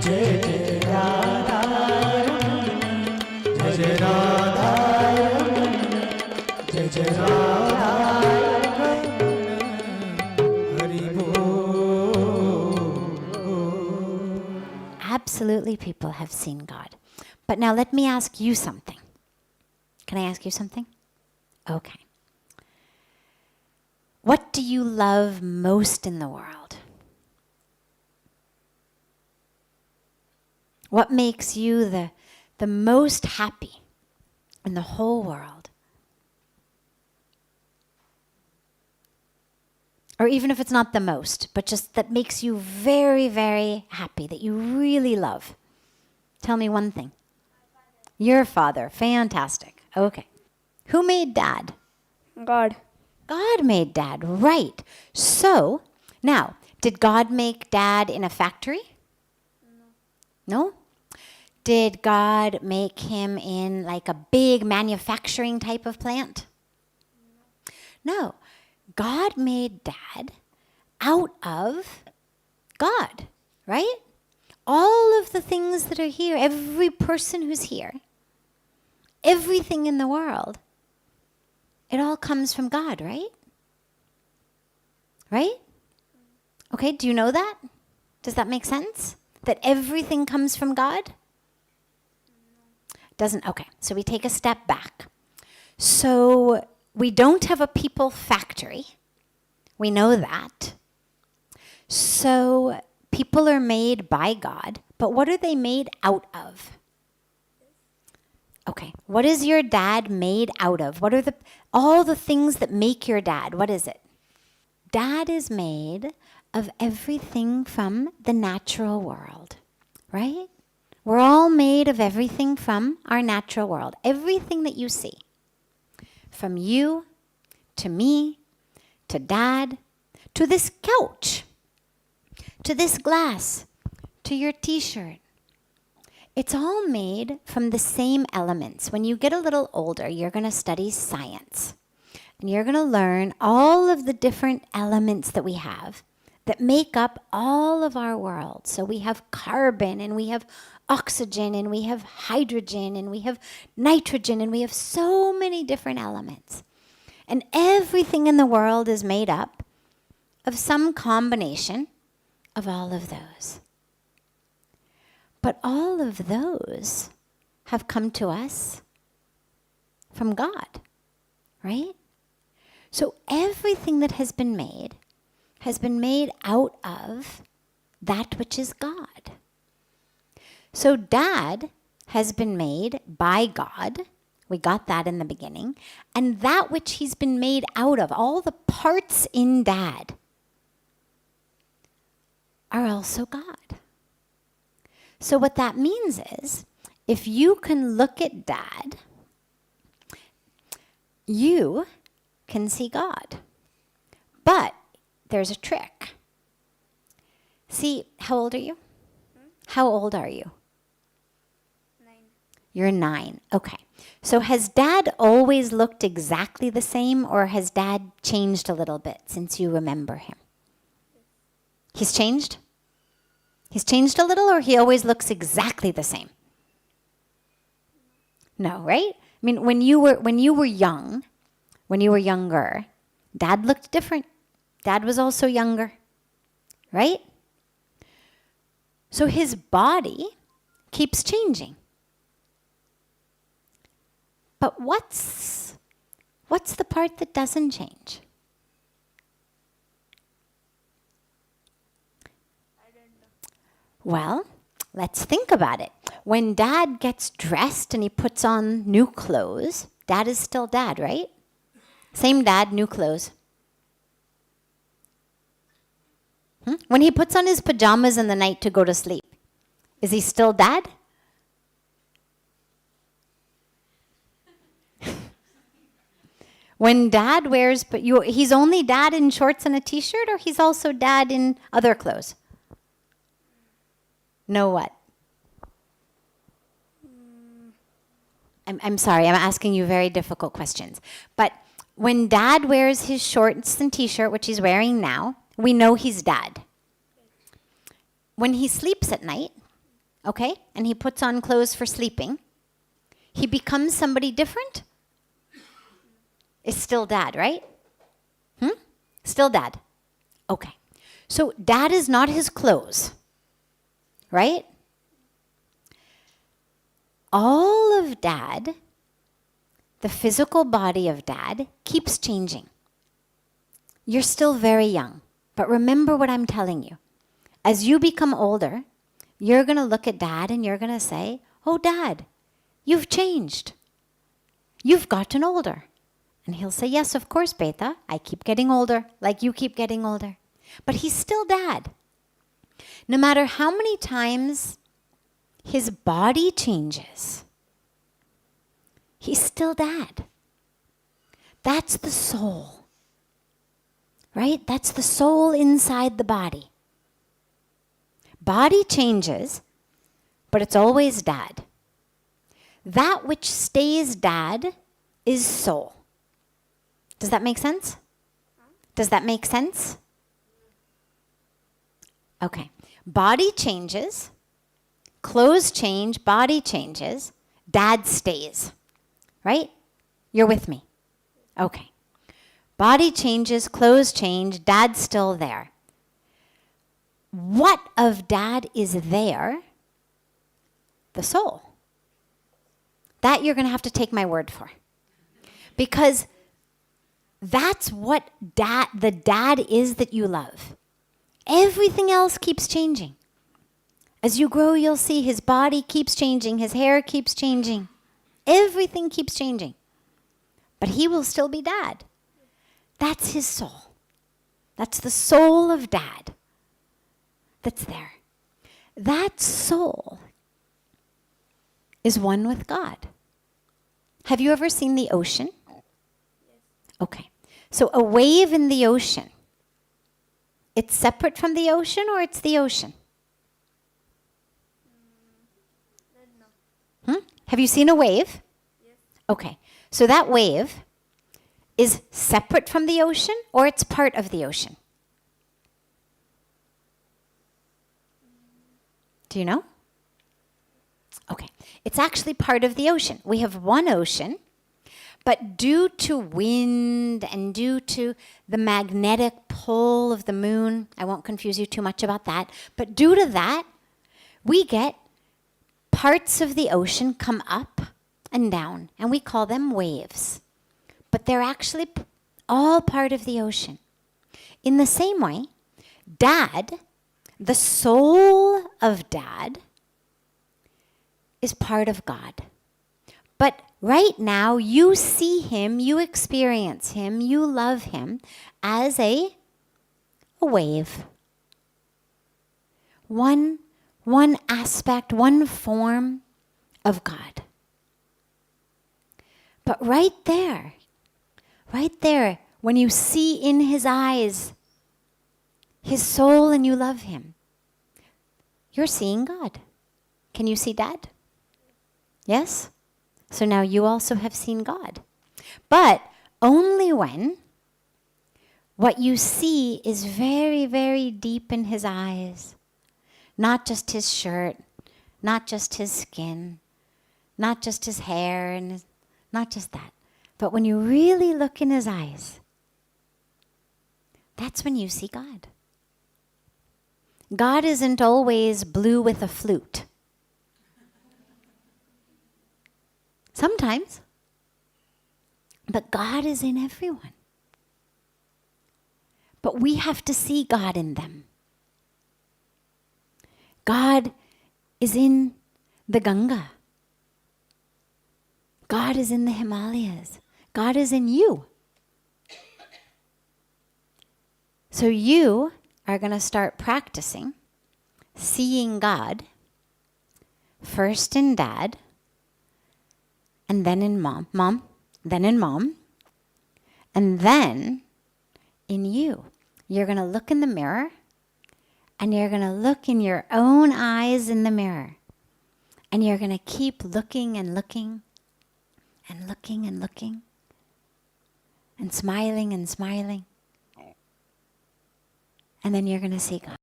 Jai Jai Radha Ramana, Jai Jai Radha Ramana, Jai Jai Radha Ramana, Hari Bol. Absolutely, people have seen God. But now let me ask you something. Can I ask you something? Okay. What do you love most in the world? What makes you the most happy in the whole world? Or even if it's not the most, but just that makes you very, very happy, that you really love. Tell me one thing. Your father. Fantastic. Okay. Who made Dad? God. God made Dad, right. So, now, did God make Dad in a factory? No? Did God make him in like a big manufacturing type of plant? No. God made Dad out of God, right? All of the things that are here, every person who's here, everything in the world, it all comes from God, right? Right? Okay, do you know that? Does that make sense? That everything comes from God? Doesn't? Okay, so we take a step back. So we don't have a people factory. We know that. So people are made by God, but what are they made out of? Okay, what is your dad made out of? What are all the things that make your dad? What is it? Dad is made of everything from the natural world, right? We're all made of everything from our natural world. Everything that you see. From you, to me, to Dad, to this couch, to this glass, to your t-shirt. It's all made from the same elements. When you get a little older, you're going to study science. And you're going to learn all of the different elements that we have that make up all of our world. So we have carbon, and we have oxygen, and we have hydrogen, and we have nitrogen, and we have so many different elements. And everything in the world is made up of some combination of all of those. But all of those have come to us from God, right? So everything that has been made out of that which is God. So Dad has been made by God. We got that in the beginning. And that which he's been made out of, all the parts in Dad, are also God. So what that means is, if you can look at Dad, you can see God. But there's a trick. See, how old are you? How old are you? 9. You're 9. Okay. So has Dad always looked exactly the same, or has Dad changed a little bit since you remember him? He's changed? He's changed a little, or he always looks exactly the same? No, right? I mean, when you were young, when you were younger, Dad looked different. Dad was also younger, right? So his body keeps changing. But what's the part that doesn't change? Well, let's think about it. When Dad gets dressed and he puts on new clothes, Dad is still Dad, right? Same Dad, new clothes. When he puts on his pajamas in the night to go to sleep, is he still Dad? When Dad wears, he's only Dad in shorts and a t-shirt, or he's also Dad in other clothes? No what? I'm sorry, I'm asking you very difficult questions. But when Dad wears his shorts and t-shirt, which he's wearing now, we know he's Dad. When he sleeps at night, okay, and he puts on clothes for sleeping, he becomes somebody different? It's still dad, right? Still dad. Okay. So dad is not his clothes, right? All of dad, the physical body of dad, keeps changing. You're still very young, but remember what I'm telling you. As you become older, you're going to look at dad and you're going to say, oh, dad, you've changed. You've gotten older. And he'll say, yes, of course, Beta. I keep getting older, like you keep getting older. But he's still dad. No matter how many times his body changes, he's still dad. That's the soul, right? That's the soul inside the body. Body changes, but it's always dad. That which stays dad is soul. Does that make sense? Does that make sense? Okay. Body changes, clothes change, body changes, dad stays. Right? You're with me? Okay. Body changes, clothes change, dad's still there. What of dad is there? The soul. That you're going to have to take my word for. Because that's what the dad is that you love. Everything else keeps changing. As you grow, you'll see his body keeps changing, his hair keeps changing. Everything keeps changing. But he will still be dad. That's his soul. That's the soul of dad that's there. That soul is one with God. Have you ever seen the ocean? Okay. So a wave in the ocean, it's separate from the ocean or it's the ocean? Have you seen a wave? Yes. Okay. So that wave is separate from the ocean or it's part of the ocean? Do you know? Okay. It's actually part of the ocean. We have one ocean, but due to wind and due to the magnetic pull of the moon, I won't confuse you too much about that, but due to that, we get parts of the ocean come up and down, and we call them waves. But they're actually all part of the ocean. In the same way, dad, the soul of dad, is part of God. But right now, you see him, you experience him, you love him as a wave. One aspect, one form of God. But right there, when you see in his eyes his soul and you love him, you're seeing God. Can you see Dad? Yes? So now you also have seen God. But only when what you see is very, very deep in his eyes. Not just his shirt, not just his skin, not just his hair, and not just that. But when you really look in his eyes, that's when you see God. God isn't always blue with a flute. Sometimes. But God is in everyone. But we have to see God in them. God is in the Ganga. God is in the Himalayas. God is in you. So you are going to start practicing seeing God first in Dad, and then in Mom, then in Mom, and then in you. You're going to look in the mirror, and you're going to look in your own eyes in the mirror, and you're going to keep looking and looking and looking and looking and smiling and smiling. And then you're going to see God.